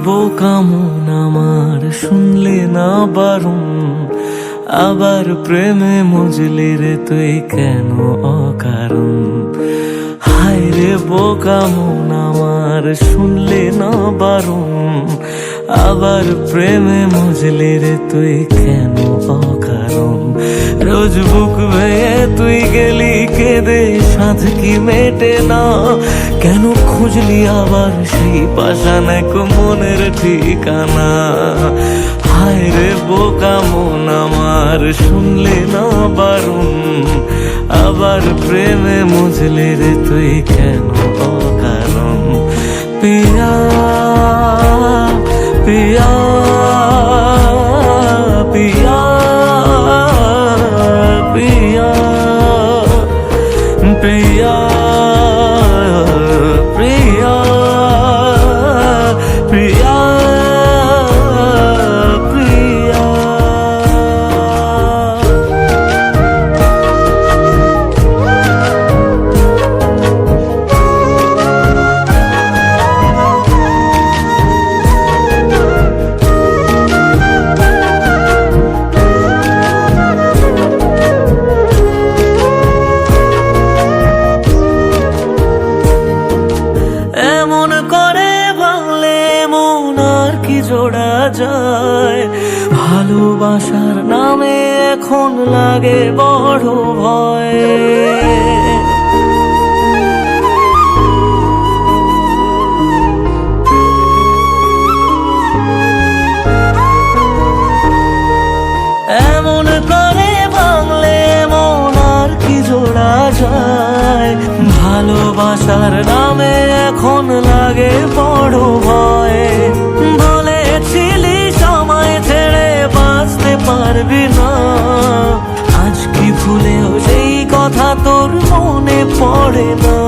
বোকা মন আমার শুনলে না বারণ, আবার প্রেমে মজলি রে তুই কেন অকারণ। হায় রে বোকা মন আমার শুনলে না বারণ, আবার প্রেমে মজলি রে তুই কেন অকারণ। রোজ বুক ভেঙে তুই গেলি কেঁদে সাধ কি মেটে না, কেন খুঁজলি আবার সেই পাষাণ এক মনের ঠিকানা। হায় রে বোকা মন আমার শুনলে না বারণ, আবার প্রেমে মজলে রে তুই কেন অকারণ। পিয়া পিয়া পিয়া পিয়া পিয়া প্রিয়া প্রিয়া প্রিয়া। এমন করে ভাঙলে মন আর কি জোড়া যায়, ভালোবাসার নামে এখন লাগে বড় ভয়। এমন করে ভাঙলে মন আর কি জোড়া যায়, ভালোবাসার নামে এখন লাগে বড় ভয়। বলেছিলি সময় ছেড়ে বাঁচতে পারবি না, আজ কি ভুলেও সেই কথা তোর মনে পড়ে না।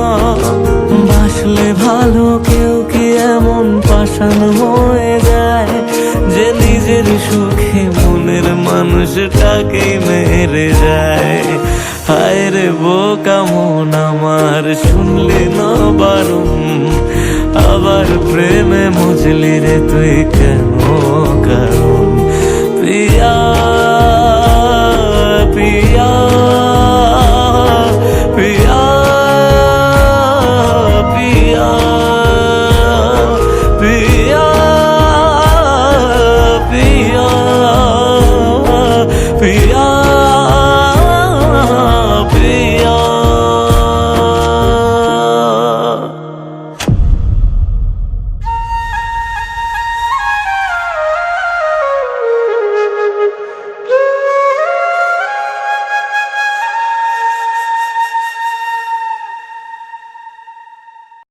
বাসলে ভালো কেউ কি এমন পাষাণ হয়ে যায়, যে নিজের সুখে মনের মানুষটাকেই মেরে যায়। হায় রে বোকা মন আমার শুনলে না বারণ, আবার প্রেমে মজলি রে তুই কেন কারণ। প্রিয়া।